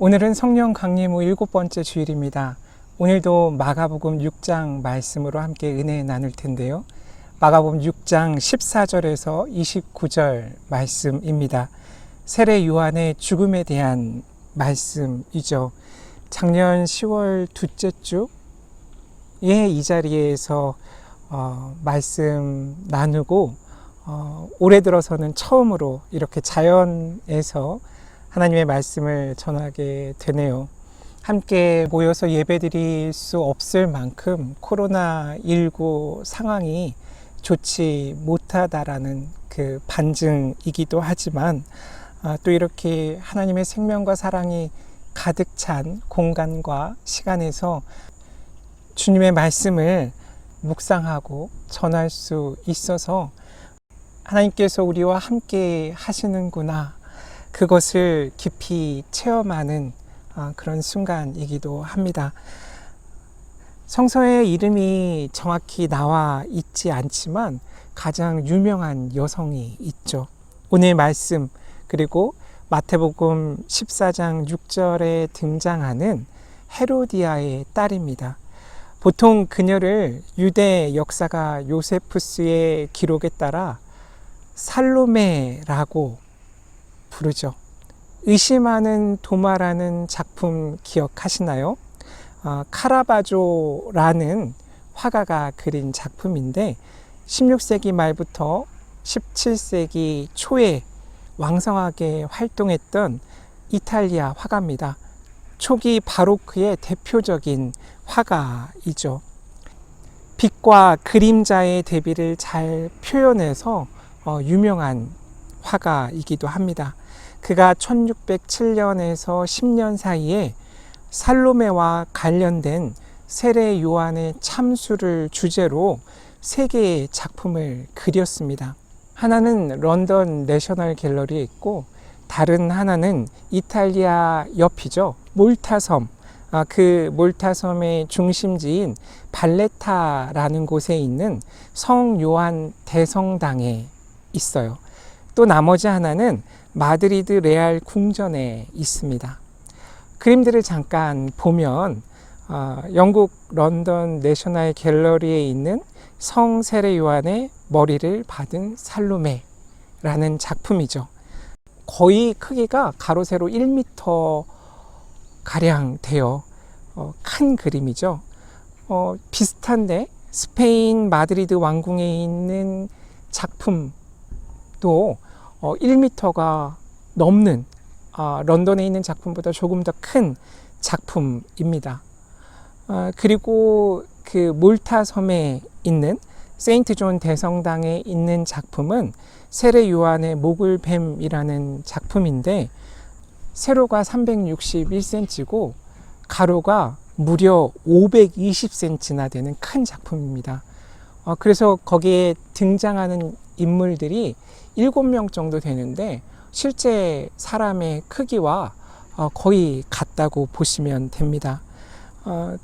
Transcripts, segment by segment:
오늘은 성령 강림 후 7번째 주일입니다. 오늘도 마가복음 6장 말씀으로 함께 은혜 나눌 텐데요. 마가복음 6장 14절에서 29절 말씀입니다. 세례 요한의 죽음에 대한 말씀이죠. 작년 10월 둘째 주에 이 자리에서 말씀 나누고 올해 들어서는 처음으로 이렇게 자연에서 하나님의 말씀을 전하게 되네요. 함께 모여서 예배드릴 수 없을 만큼 코로나19 상황이 좋지 못하다라는 그 반증이기도 하지만 또 이렇게 하나님의 생명과 사랑이 가득 찬 공간과 시간에서 주님의 말씀을 묵상하고 전할 수 있어서 하나님께서 우리와 함께 하시는구나, 그것을 깊이 체험하는 그런 순간이기도 합니다. 성서에 이름이 정확히 나와 있지 않지만 가장 유명한 여성이 있죠. 오늘 말씀, 그리고 마태복음 14장 6절에 등장하는 헤로디아의 딸입니다. 보통 그녀를 유대 역사가 요세푸스의 기록에 따라 살로메라고 부르죠. 의심하는 도마라는 작품 기억하시나요? 카라바조라는 화가가 그린 작품인데 16세기 말부터 17세기 초에 왕성하게 활동했던 이탈리아 화가입니다. 초기 바로크의 대표적인 화가이죠. 빛과 그림자의 대비를 잘 표현해서 유명한 화가이기도 합니다. 그가 1607년에서 10년 사이에 살로메와 관련된 세례 요한의 참수를 주제로 3개의 작품을 그렸습니다. 하나는 런던 내셔널 갤러리에 있고, 다른 하나는 이탈리아 옆이죠. 몰타섬. 그 몰타섬의 중심지인 발레타라는 곳에 있는 성 요한 대성당에 있어요. 또 나머지 하나는 마드리드 레알 궁전에 있습니다. 그림들을 잠깐 보면 영국 런던 내셔널 갤러리에 있는 성 세례 요한의 머리를 받은 살로메라는 작품이죠. 거의 크기가 가로 세로 1m 가량 돼요. 큰 그림이죠. 비슷한데 스페인 마드리드 왕궁에 있는 작품도 1m가 넘는 런던에 있는 작품보다 조금 더 큰 작품입니다. 그리고 그 몰타 섬에 있는 세인트 존 대성당에 있는 작품은 세례 요한의 목을뱀이라는 작품인데 세로가 361cm고 가로가 무려 520cm나 되는 큰 작품입니다. 그래서 거기에 등장하는 인물들이 7명 정도 되는데 실제 사람의 크기와 거의 같다고 보시면 됩니다.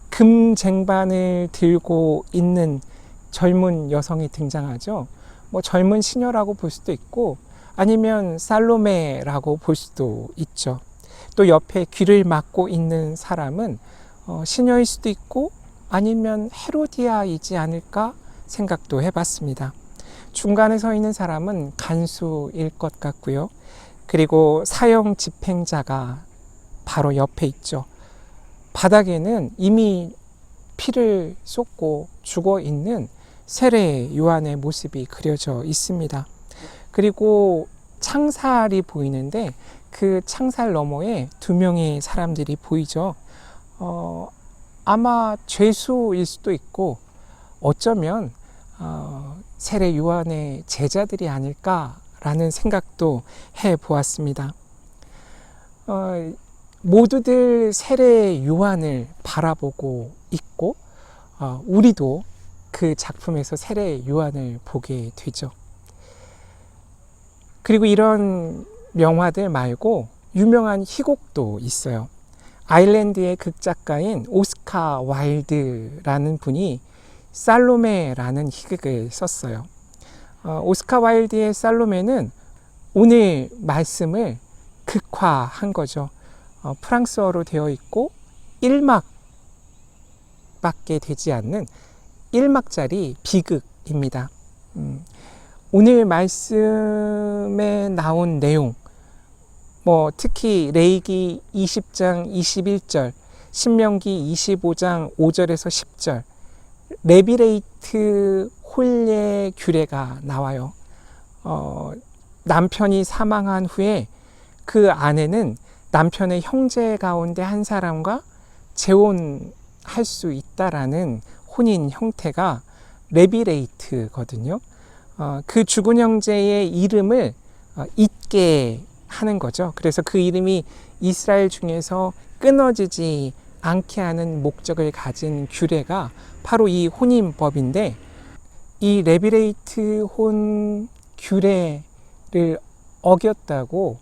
금 쟁반을 들고 있는 젊은 여성이 등장하죠. 젊은 시녀라고 볼 수도 있고 아니면 살로메라고 볼 수도 있죠. 또 옆에 귀를 막고 있는 사람은 시녀일 수도 있고 아니면 헤로디아이지 않을까 생각도 해봤습니다. 중간에 서 있는 사람은 간수일 것 같고요. 그리고 사형 집행자가 바로 옆에 있죠. 바닥에는 이미 피를 쏟고 죽어 있는 세례 요한의 모습이 그려져 있습니다. 그리고 창살이 보이는데 그 창살 너머에 2명의 사람들이 보이죠. 아마 죄수일 수도 있고 어쩌면 세례 요한의 제자들이 아닐까라는 생각도 해보았습니다. 모두들 세례 요한을 바라보고 있고 우리도 그 작품에서 세례 요한을 보게 되죠. 그리고 이런 명화들 말고 유명한 희곡도 있어요. 아일랜드의 극작가인 오스카 와일드라는 분이 살로메라는 희극을 썼어요. 오스카 와일드의 살로메는 오늘 말씀을 극화한 거죠. 프랑스어로 되어 있고 1막밖에 되지 않는 1막짜리 비극입니다. 오늘 말씀에 나온 내용, 특히 레위기 20장 21절, 신명기 25장 5절에서 10절, 레비레이트 혼례 규례가 나와요. 남편이 사망한 후에 그 아내는 남편의 형제 가운데 한 사람과 재혼할 수 있다라는 혼인 형태가 레비레이트거든요. 그 죽은 형제의 이름을 잊게 하는 거죠. 그래서 그 이름이 이스라엘 중에서 끊어지지 않게 하는 목적을 가진 규례가 바로 이 혼인법인데, 이 레비레이트 혼 규례를 어겼다고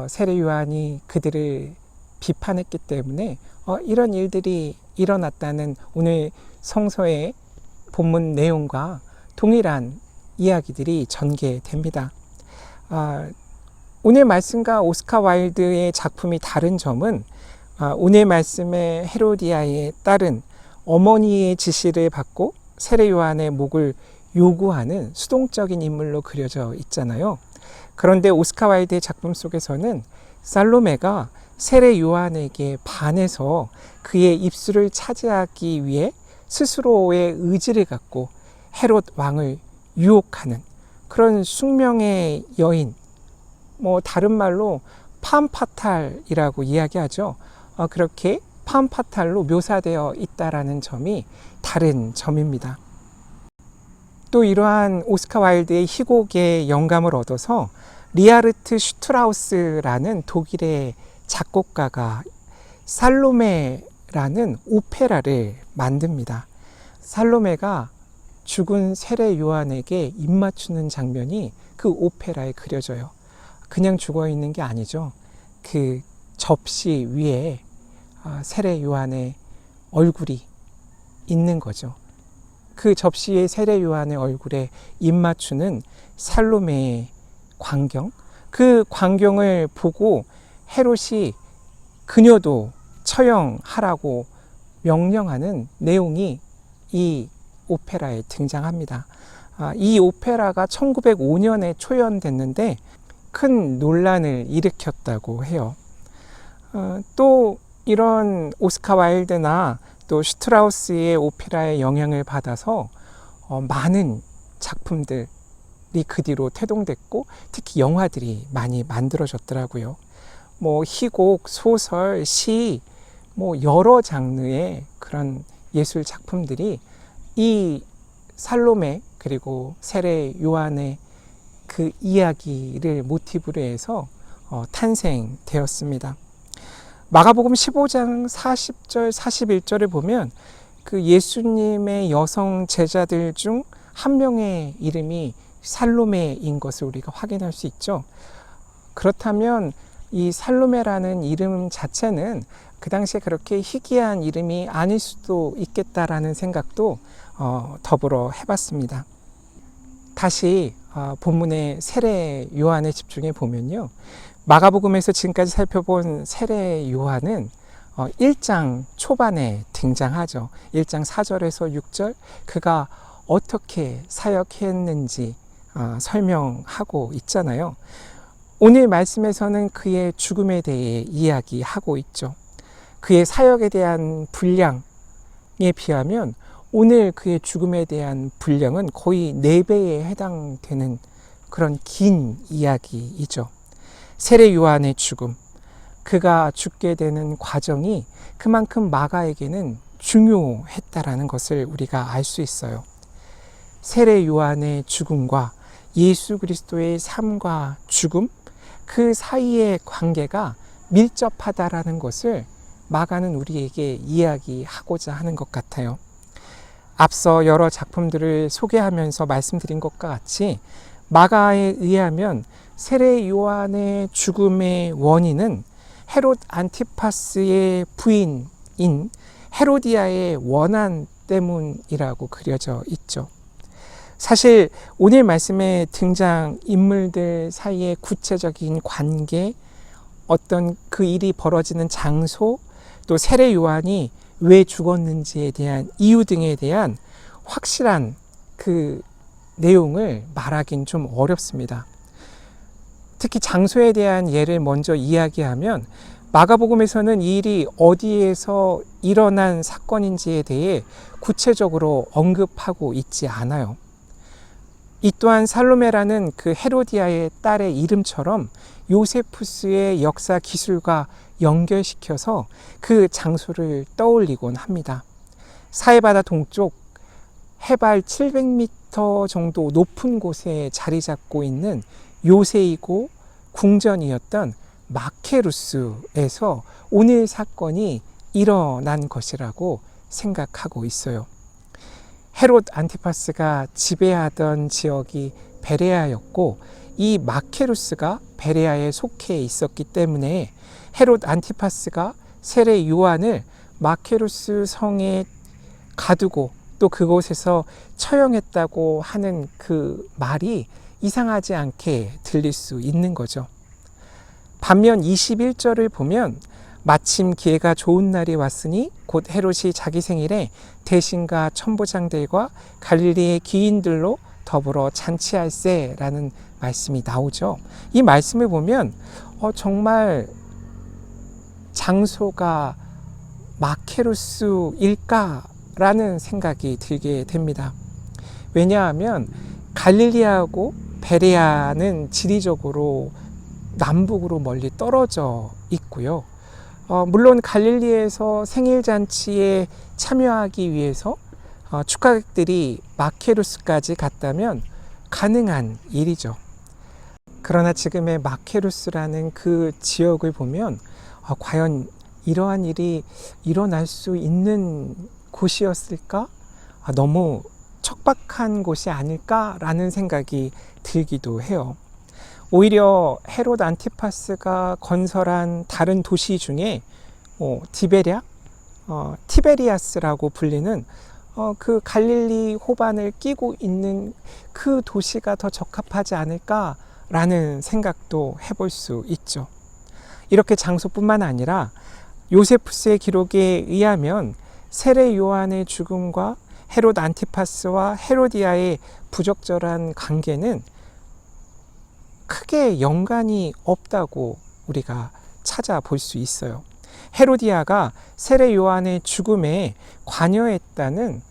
세례 요한이 그들을 비판했기 때문에 이런 일들이 일어났다는 오늘 성서의 본문 내용과 동일한 이야기들이 전개됩니다. 오늘 말씀과 오스카 와일드의 작품이 다른 점은 오늘 말씀의 헤로디아의 딸은 어머니의 지시를 받고 세례 요한의 목을 요구하는 수동적인 인물로 그려져 있잖아요. 그런데 오스카 와일드의 작품 속에서는 살로메가 세례 요한에게 반해서 그의 입술을 차지하기 위해 스스로의 의지를 갖고 헤롯 왕을 유혹하는 그런 숙명의 여인, 다른 말로 팜파탈이라고 이야기하죠. 그렇게 팜파탈로 묘사되어 있다라는 점이 다른 점입니다. 또 이러한 오스카 와일드의 희곡에 영감을 얻어서 리하르트 슈트라우스라는 독일의 작곡가가 살로메라는 오페라를 만듭니다. 살로메가 죽은 세례 요한에게 입맞추는 장면이 그 오페라에 그려져요. 그냥 죽어 있는 게 아니죠. 그 접시 위에 세례 요한의 얼굴이 있는 거죠. 그 접시에 세례 요한의 얼굴에 입맞추는 살로메의 광경, 그 광경을 보고 헤롯이 그녀도 처형하라고 명령하는 내용이 이 오페라에 등장합니다. 이 오페라가 1905년에 초연됐는데 큰 논란을 일으켰다고 해요. 또 이런 오스카 와일드나 또 슈트라우스의 오페라의 영향을 받아서 많은 작품들이 그 뒤로 태동됐고 특히 영화들이 많이 만들어졌더라고요. 희곡, 소설, 시, 여러 장르의 그런 예술 작품들이 이 살로메 그리고 세례 요한의 그 이야기를 모티브로 해서 탄생되었습니다. 마가복음 15장 40절 41절을 보면 그 예수님의 여성 제자들 중 한 명의 이름이 살로메인 것을 우리가 확인할 수 있죠. 그렇다면 이 살로메라는 이름 자체는 그 당시에 그렇게 희귀한 이름이 아닐 수도 있겠다라는 생각도 더불어 해봤습니다. 다시 본문의 세례 요한에 집중해 보면요, 마가복음에서 지금까지 살펴본 세례 요한은 1장 초반에 등장하죠. 1장 4절에서 6절 그가 어떻게 사역했는지 설명하고 있잖아요. 오늘 말씀에서는 그의 죽음에 대해 이야기하고 있죠. 그의 사역에 대한 분량에 비하면 오늘 그의 죽음에 대한 분량은 거의 4배에 해당되는 그런 긴 이야기이죠. 세례 요한의 죽음, 그가 죽게 되는 과정이 그만큼 마가에게는 중요했다라는 것을 우리가 알 수 있어요. 세례 요한의 죽음과 예수 그리스도의 삶과 죽음, 그 사이의 관계가 밀접하다라는 것을 마가는 우리에게 이야기하고자 하는 것 같아요. 앞서 여러 작품들을 소개하면서 말씀드린 것과 같이 마가에 의하면 세례 요한의 죽음의 원인은 헤롯 안티파스의 부인인 헤로디아의 원한 때문이라고 그려져 있죠. 사실 오늘 말씀에 등장 인물들 사이의 구체적인 관계, 어떤 그 일이 벌어지는 장소, 또 세례 요한이 왜 죽었는지에 대한 이유 등에 대한 확실한 그 내용을 말하긴 좀 어렵습니다. 특히 장소에 대한 예를 먼저 이야기하면 마가복음에서는 이 일이 어디에서 일어난 사건인지에 대해 구체적으로 언급하고 있지 않아요. 이 또한 살로메라는 그 헤로디아의 딸의 이름처럼 요세푸스의 역사 기술과 연결시켜서 그 장소를 떠올리곤 합니다. 사해바다 동쪽 해발 700m 정도 높은 곳에 자리 잡고 있는 요새이고 궁전이었던 마케루스에서 오늘 사건이 일어난 것이라고 생각하고 있어요. 헤롯 안티파스가 지배하던 지역이 베레아였고 이 마케루스가 베레아에 속해 있었기 때문에 헤롯 안티파스가 세례 요한을 마케루스 성에 가두고 또 그곳에서 처형했다고 하는 그 말이 이상하지 않게 들릴 수 있는 거죠. 반면 21절을 보면 마침 기회가 좋은 날이 왔으니 곧 헤롯이 자기 생일에 대신과 천부장들과 갈릴리의 귀인들로 더불어 잔치할세라는 말씀이 나오죠. 이 말씀을 보면 정말 장소가 마케루스일까라는 생각이 들게 됩니다. 왜냐하면 갈릴리하고 베레아는 지리적으로 남북으로 멀리 떨어져 있고요. 물론 갈릴리에서 생일잔치에 참여하기 위해서 축하객들이 마케루스까지 갔다면 가능한 일이죠. 그러나 지금의 마케루스라는 그 지역을 보면 과연 이러한 일이 일어날 수 있는 곳이었을까? 너무 척박한 곳이 아닐까라는 생각이 들기도 해요. 오히려 헤롯 안티파스가 건설한 다른 도시 중에 티베리아스라고 불리는 그 갈릴리 호반을 끼고 있는 그 도시가 더 적합하지 않을까라는 생각도 해볼 수 있죠. 이렇게 장소뿐만 아니라 요세푸스의 기록에 의하면 세례 요한의 죽음과 헤롯 안티파스와 헤로디아의 부적절한 관계는 크게 연관이 없다고 우리가 찾아볼 수 있어요. 헤로디아가 세례 요한의 죽음에 관여했다는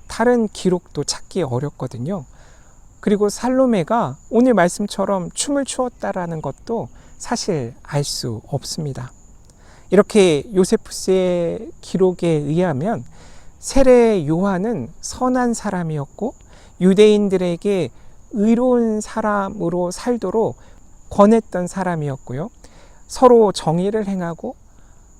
다른 기록도 찾기 어렵거든요. 그리고 살로메가 오늘 말씀처럼 춤을 추었다라는 것도 사실 알 수 없습니다. 이렇게 요세푸스의 기록에 의하면 세례 요한은 선한 사람이었고 유대인들에게 의로운 사람으로 살도록 권했던 사람이었고요. 서로 정의를 행하고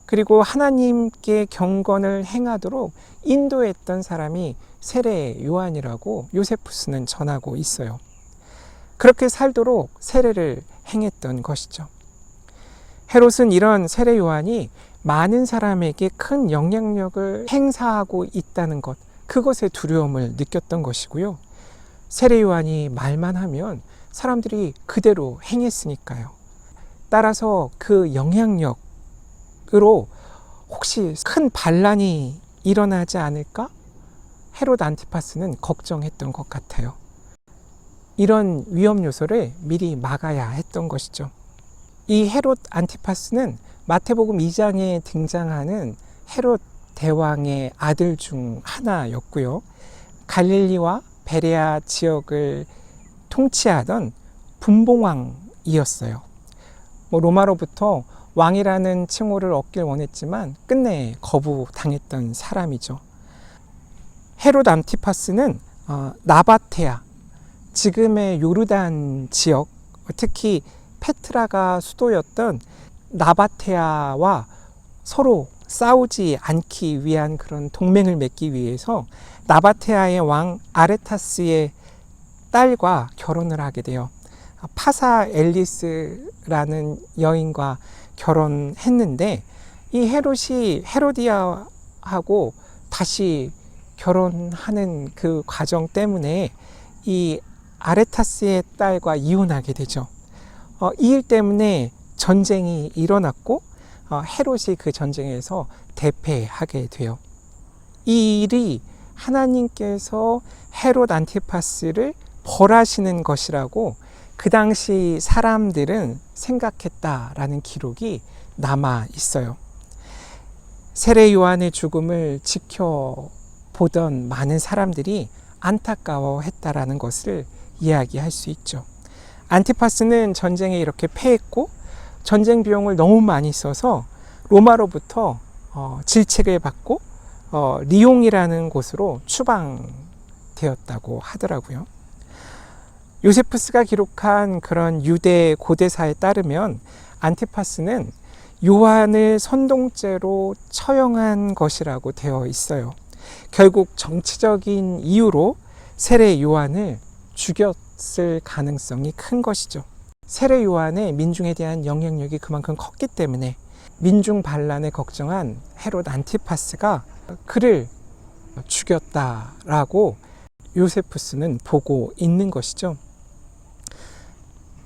그리고 하나님께 경건을 행하도록 인도했던 사람이 세례 요한이라고 요세푸스는 전하고 있어요. 그렇게 살도록 세례를 행했던 것이죠. 헤롯은 이런 세례 요한이 많은 사람에게 큰 영향력을 행사하고 있다는 것, 그것에 두려움을 느꼈던 것이고요. 세례 요한이 말만 하면 사람들이 그대로 행했으니까요. 따라서 그 영향력으로 혹시 큰 반란이 일어나지 않을까? 헤롯 안티파스는 걱정했던 것 같아요. 이런 위험 요소를 미리 막아야 했던 것이죠. 이 헤롯 안티파스는 마태복음 2장에 등장하는 헤롯 대왕의 아들 중 하나였고요. 갈릴리와 베레아 지역을 통치하던 분봉왕이었어요. 로마로부터 왕이라는 칭호를 얻길 원했지만 끝내 거부당했던 사람이죠. 헤롯 안티파스는 나바테아, 지금의 요르단 지역, 특히 페트라가 수도였던 나바테아와 서로 싸우지 않기 위한 그런 동맹을 맺기 위해서 나바테아의 왕 아레타스의 딸과 결혼을 하게 돼요. 파사 앨리스라는 여인과 결혼했는데 이 헤롯이 헤로디아하고 다시 결혼하는 그 과정 때문에 이 아레타스의 딸과 이혼하게 되죠. 이 일 때문에 전쟁이 일어났고 헤롯이 그 전쟁에서 대패하게 돼요. 이 일이 하나님께서 헤롯 안티파스를 벌하시는 것이라고 그 당시 사람들은 생각했다라는 기록이 남아 있어요. 세례 요한의 죽음을 지켜보던 많은 사람들이 안타까워했다라는 것을 이야기할 수 있죠. 안티파스는 전쟁에 이렇게 패했고 전쟁 비용을 너무 많이 써서 로마로부터 질책을 받고 리옹이라는 곳으로 추방되었다고 하더라고요. 요세푸스가 기록한 그런 유대 고대사에 따르면 안티파스는 요한을 선동죄로 처형한 것이라고 되어 있어요. 결국 정치적인 이유로 세례 요한을 죽였을 가능성이 큰 것이죠. 세례 요한의 민중에 대한 영향력이 그만큼 컸기 때문에 민중 반란에 걱정한 헤롯 안티파스가 그를 죽였다라고 요세푸스는 보고 있는 것이죠.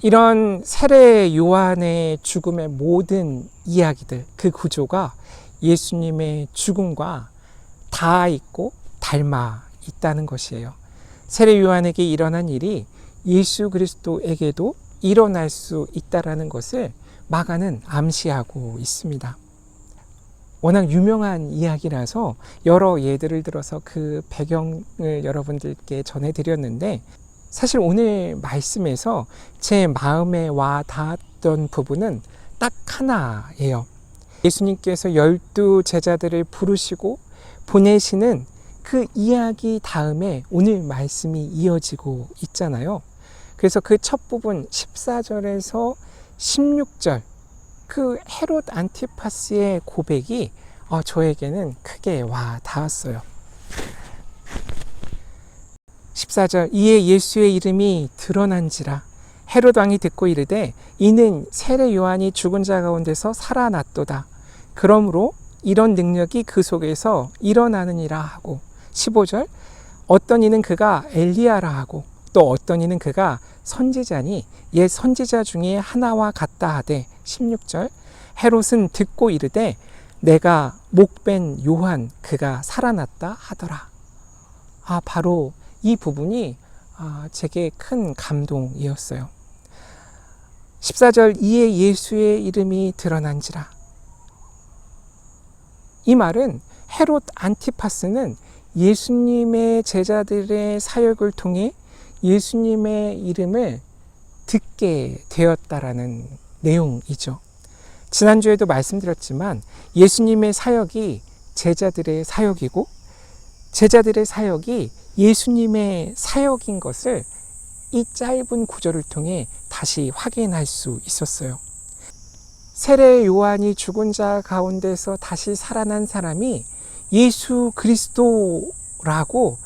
이런 세례 요한의 죽음의 모든 이야기들, 그 구조가 예수님의 죽음과 닿아 있고 닮아 있다는 것이에요. 세례 요한에게 일어난 일이 예수 그리스도에게도 일어날 수 있다는 것을 마가는 암시하고 있습니다. 워낙 유명한 이야기라서 여러 예들을 들어서 그 배경을 여러분들께 전해드렸는데, 사실 오늘 말씀에서 제 마음에 와 닿았던 부분은 딱 하나예요. 예수님께서 12 제자들을 부르시고 보내시는 그 이야기 다음에 오늘 말씀이 이어지고 있잖아요. 그래서 그 첫 부분 14절에서 16절, 그 헤롯 안티파스의 고백이 저에게는 크게 와 닿았어요. 14절, 이에 예수의 이름이 드러난지라 헤롯 왕이 듣고 이르되 이는 세례 요한이 죽은 자 가운데서 살아났도다. 그러므로 이런 능력이 그 속에서 일어나느니라 하고, 15절, 어떤 이는 그가 엘리야라 하고 또 어떤 이는 그가 선지자니 옛 선지자 중에 하나와 같다 하되, 16절, 헤롯은 듣고 이르되 내가 목벤 요한 그가 살아났다 하더라. 바로 이 부분이 제게 큰 감동이었어요. 14절, 이에 예수의 이름이 드러난지라. 이 말은 헤롯 안티파스는 예수님의 제자들의 사역을 통해 예수님의 이름을 듣게 되었다라는 내용이죠. 지난주에도 말씀드렸지만 예수님의 사역이 제자들의 사역이고 제자들의 사역이 예수님의 사역인 것을 이 짧은 구절을 통해 다시 확인할 수 있었어요. 세례 요한이 죽은 자 가운데서 다시 살아난 사람이 예수 그리스도라고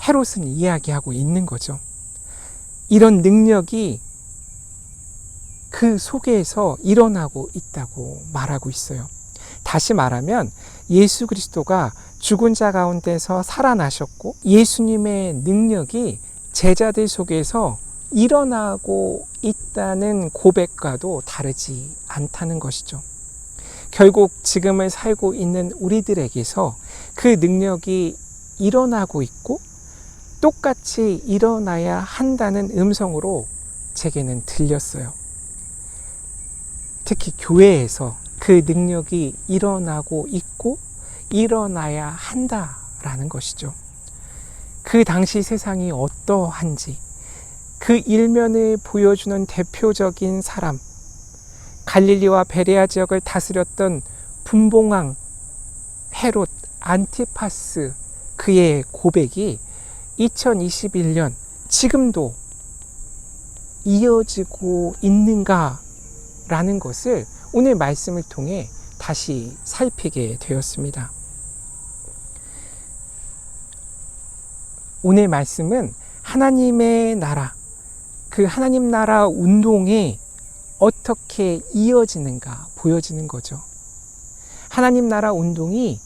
헤롯은 이야기하고 있는 거죠. 이런 능력이 그 속에서 일어나고 있다고 말하고 있어요. 다시 말하면 예수 그리스도가 죽은 자 가운데서 살아나셨고 예수님의 능력이 제자들 속에서 일어나고 있다는 고백과도 다르지 않다는 것이죠. 결국 지금을 살고 있는 우리들에게서 그 능력이 일어나고 있고 똑같이 일어나야 한다는 음성으로 제게는 들렸어요. 특히 교회에서 그 능력이 일어나고 있고 일어나야 한다라는 것이죠. 그 당시 세상이 어떠한지 그 일면을 보여주는 대표적인 사람, 갈릴리와 베레아 지역을 다스렸던 분봉왕 헤롯 안티파스, 그의 고백이 2021년 지금도 이어지고 있는가라는 것을 오늘 말씀을 통해 다시 살피게 되었습니다. 오늘 말씀은 하나님의 나라, 그 하나님 나라 운동에 어떻게 이어지는가 보여지는 거죠. 하나님 나라 운동이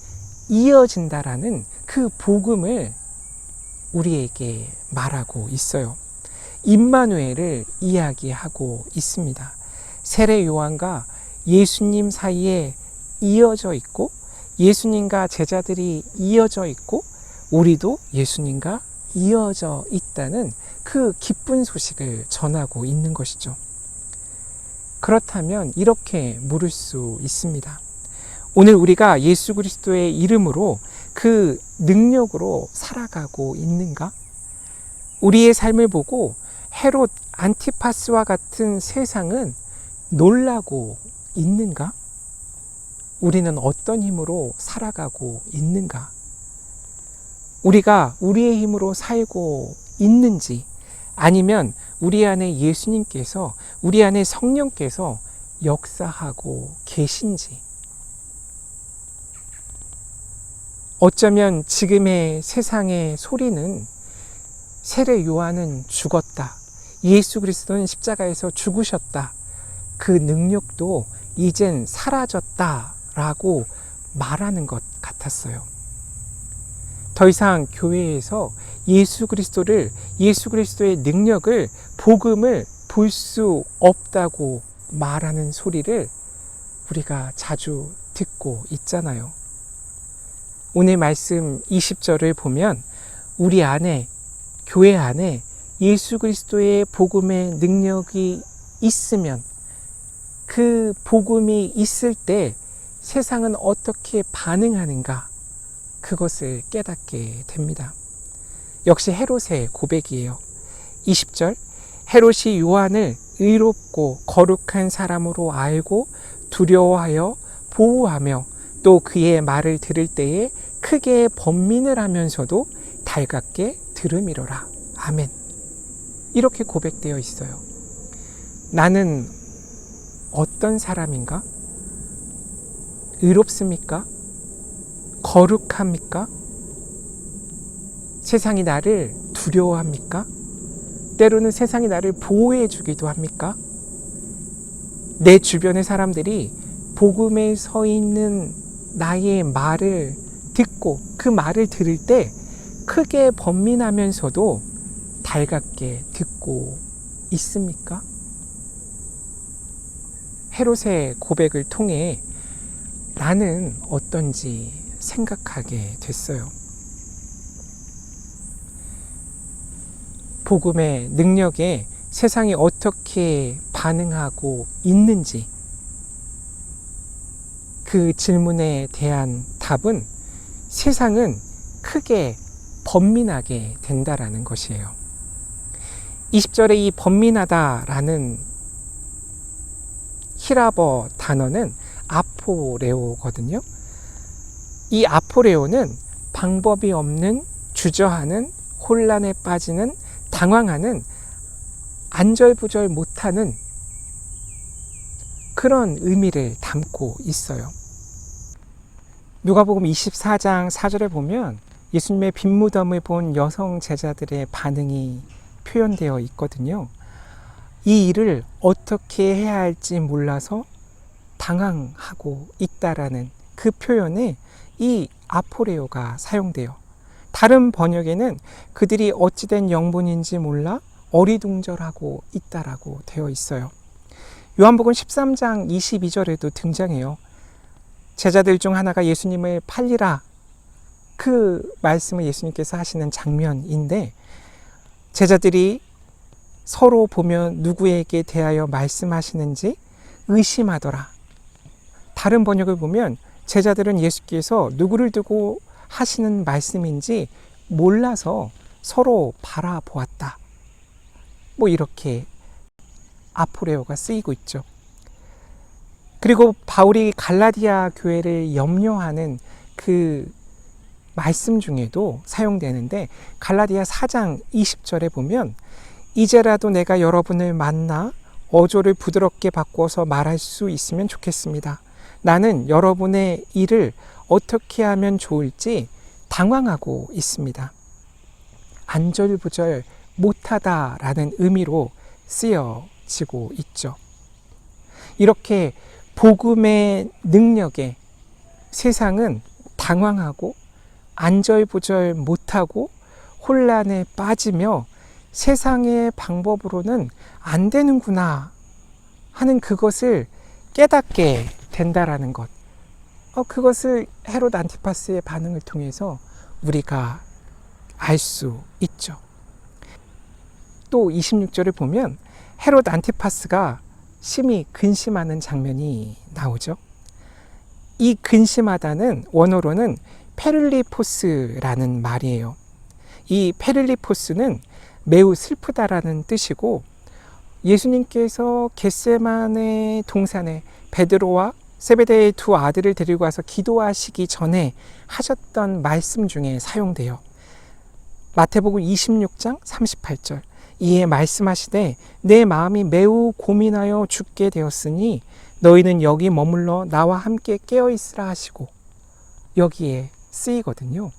이어진다라는 그 복음을 우리에게 말하고 있어요. 임마누엘을 이야기하고 있습니다. 세례 요한과 예수님 사이에 이어져 있고 예수님과 제자들이 이어져 있고 우리도 예수님과 이어져 있다는 그 기쁜 소식을 전하고 있는 것이죠. 그렇다면 이렇게 물을 수 있습니다. 오늘 우리가 예수 그리스도의 이름으로 그 능력으로 살아가고 있는가? 우리의 삶을 보고 헤롯 안티파스와 같은 세상은 놀라고 있는가? 우리는 어떤 힘으로 살아가고 있는가? 우리가 우리의 힘으로 살고 있는지 아니면 우리 안에 예수님께서 우리 안에 성령께서 역사하고 계신지 어쩌면 지금의 세상의 소리는 세례 요한은 죽었다. 예수 그리스도는 십자가에서 죽으셨다. 그 능력도 이젠 사라졌다라고 말하는 것 같았어요. 더 이상 교회에서 예수 그리스도의 능력을, 복음을 볼 수 없다고 말하는 소리를 우리가 자주 듣고 있잖아요. 오늘 말씀 20절을 보면 우리 안에, 교회 안에 예수 그리스도의 복음의 능력이 있으면 그 복음이 있을 때 세상은 어떻게 반응하는가? 그것을 깨닫게 됩니다. 역시 헤롯의 고백이에요. 20절 헤롯이 요한을 의롭고 거룩한 사람으로 알고 두려워하여 보호하며 또 그의 말을 들을 때에 크게 번민을 하면서도 달갑게 들음이로라. 아멘. 이렇게 고백되어 있어요. 나는 어떤 사람인가? 의롭습니까? 거룩합니까? 세상이 나를 두려워합니까? 때로는 세상이 나를 보호해 주기도 합니까? 내 주변의 사람들이 복음에 서 있는 나의 말을 듣고 그 말을 들을 때 크게 번민하면서도 달갑게 듣고 있습니까? 헤롯의 고백을 통해 나는 어떤지 생각하게 됐어요. 복음의 능력에 세상이 어떻게 반응하고 있는지 그 질문에 대한 답은 세상은 크게 번민하게 된다라는 것이에요. 20절에 이 번민하다라는 히라버 단어는 아포레오거든요. 이 아포레오는 방법이 없는, 주저하는, 혼란에 빠지는, 당황하는, 안절부절 못하는 그런 의미를 담고 있어요. 누가복음 24장 4절에 보면 예수님의 빈무덤을 본 여성 제자들의 반응이 표현되어 있거든요. 이 일을 어떻게 해야 할지 몰라서 당황하고 있다라는 그 표현에 이 아포레오가 사용돼요. 다른 번역에는 그들이 어찌된 영분인지 몰라 어리둥절하고 있다라고 되어 있어요. 요한복음 13장 22절에도 등장해요. 제자들 중 하나가 예수님을 팔리라, 그 말씀을 예수님께서 하시는 장면인데 제자들이 서로 보면 누구에게 대하여 말씀하시는지 의심하더라. 다른 번역을 보면 제자들은 예수께서 누구를 두고 하시는 말씀인지 몰라서 서로 바라보았다. 이렇게 아포레오가 쓰이고 있죠. 그리고 바울이 갈라디아 교회를 염려하는 그 말씀 중에도 사용되는데 갈라디아 4장 20절에 보면 이제라도 내가 여러분을 만나 어조를 부드럽게 바꿔서 말할 수 있으면 좋겠습니다. 나는 여러분의 일을 어떻게 하면 좋을지 당황하고 있습니다. 안절부절 못하다라는 의미로 쓰여지고 있죠. 이렇게 복음의 능력에 세상은 당황하고 안절부절 못하고 혼란에 빠지며 세상의 방법으로는 안 되는구나 하는 그것을 깨닫게 된다라는 것. 그것을 헤롯 안티파스의 반응을 통해서 우리가 알 수 있죠. 또 26절을 보면 헤롯 안티파스가 심히 근심하는 장면이 나오죠. 이 근심하다는 원어로는 페를리포스라는 말이에요. 이 페를리포스는 매우 슬프다라는 뜻이고, 예수님께서 겟세마네 동산에 베드로와 세베대의 두 아들을 데리고 와서 기도하시기 전에 하셨던 말씀 중에 사용돼요. 마태복음 26장 38절. 이에 말씀하시되 내 마음이 매우 고민하여 죽게 되었으니 너희는 여기 머물러 나와 함께 깨어있으라 하시고, 여기에 쓰이거든요.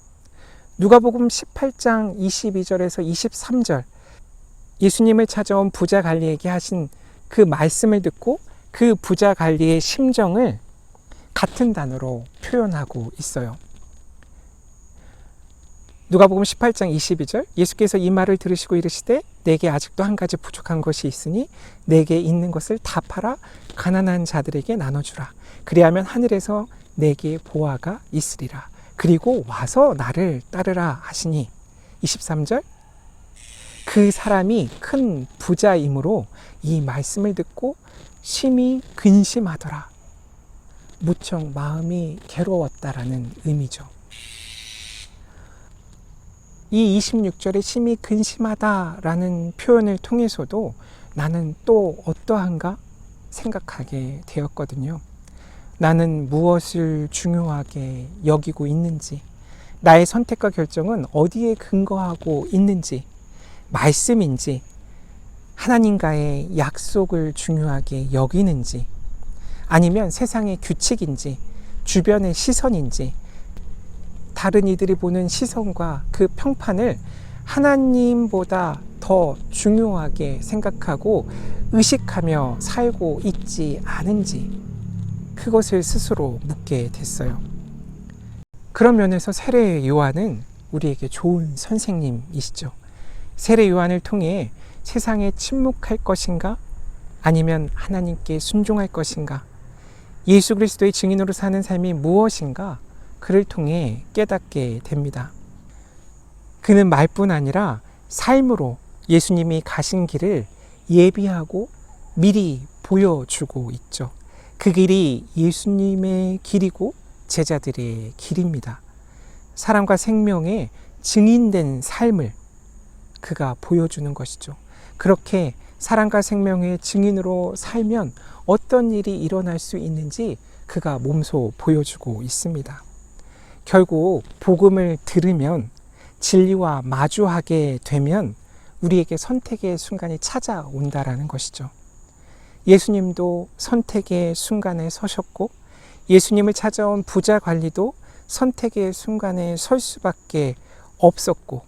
누가복음 18장 22절에서 23절, 예수님을 찾아온 부자 관리에게 하신 그 말씀을 듣고 그 부자 관리의 심정을 같은 단어로 표현하고 있어요. 누가복음 18장 22절, 예수께서 이 말을 들으시고 이르시되 내게 아직도 한 가지 부족한 것이 있으니 내게 있는 것을 다 팔아 가난한 자들에게 나눠주라. 그리하면 하늘에서 내게 보화가 있으리라. 그리고 와서 나를 따르라 하시니, 23절, 그 사람이 큰 부자이므로 이 말씀을 듣고 심히 근심하더라. 무척 마음이 괴로웠다라는 의미죠. 이 26절에 심히 근심하다라는 표현을 통해서도 나는 또 어떠한가 생각하게 되었거든요. 나는 무엇을 중요하게 여기고 있는지, 나의 선택과 결정은 어디에 근거하고 있는지, 말씀인지, 하나님과의 약속을 중요하게 여기는지, 아니면 세상의 규칙인지, 주변의 시선인지, 다른 이들이 보는 시선과 그 평판을 하나님보다 더 중요하게 생각하고 의식하며 살고 있지 않은지, 그것을 스스로 묻게 됐어요. 그런 면에서 세례 요한은 우리에게 좋은 선생님이시죠. 세례 요한을 통해 세상에 침묵할 것인가, 아니면 하나님께 순종할 것인가, 예수 그리스도의 증인으로 사는 삶이 무엇인가, 그를 통해 깨닫게 됩니다. 그는 말뿐 아니라 삶으로 예수님이 가신 길을 예비하고 미리 보여주고 있죠. 그 길이 예수님의 길이고 제자들의 길입니다. 사람과 생명의 증인된 삶을 그가 보여주는 것이죠. 그렇게 사랑과 생명의 증인으로 살면 어떤 일이 일어날 수 있는지 그가 몸소 보여주고 있습니다. 결국 복음을 들으면, 진리와 마주하게 되면 우리에게 선택의 순간이 찾아온다라는 것이죠. 예수님도 선택의 순간에 서셨고, 예수님을 찾아온 부자 관리도 선택의 순간에 설 수밖에 없었고,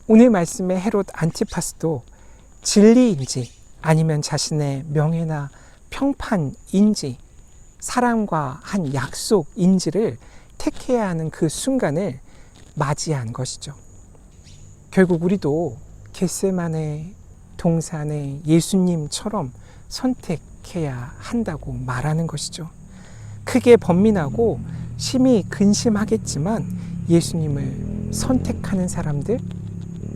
오늘 말씀의 헤롯 안티파스도 진리인지 아니면 자신의 명예나 평판인지, 사람과 한 약속인지를 택해야 하는 그 순간을 맞이한 것이죠. 결국 우리도 겟세마네 동산의 예수님처럼 선택해야 한다고 말하는 것이죠. 크게 번민하고 심히 근심하겠지만 예수님을 선택하는 사람들,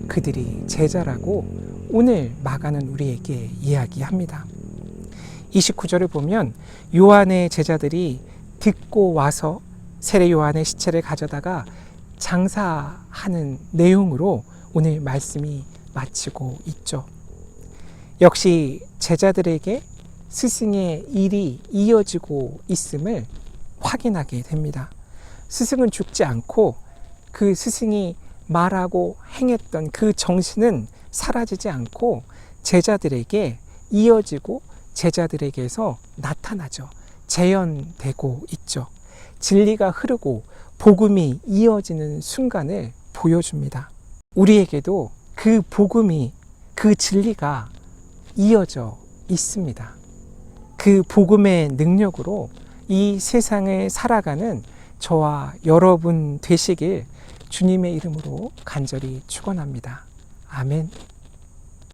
그들이 제자라고 오늘 마가는 우리에게 이야기합니다. 29절을 보면 요한의 제자들이 듣고 와서 세례 요한의 시체를 가져다가 장사하는 내용으로 오늘 말씀이 마치고 있죠. 역시 제자들에게 스승의 일이 이어지고 있음을 확인하게 됩니다. 스승은 죽지 않고 그 스승이 말하고 행했던 그 정신은 사라지지 않고 제자들에게 이어지고 제자들에게서 나타나죠. 재현되고 있죠. 진리가 흐르고 복음이 이어지는 순간을 보여줍니다. 우리에게도 그 복음이, 그 진리가 이어져 있습니다. 그 복음의 능력으로 이 세상을 살아가는 저와 여러분 되시길 주님의 이름으로 간절히 축원합니다. 아멘.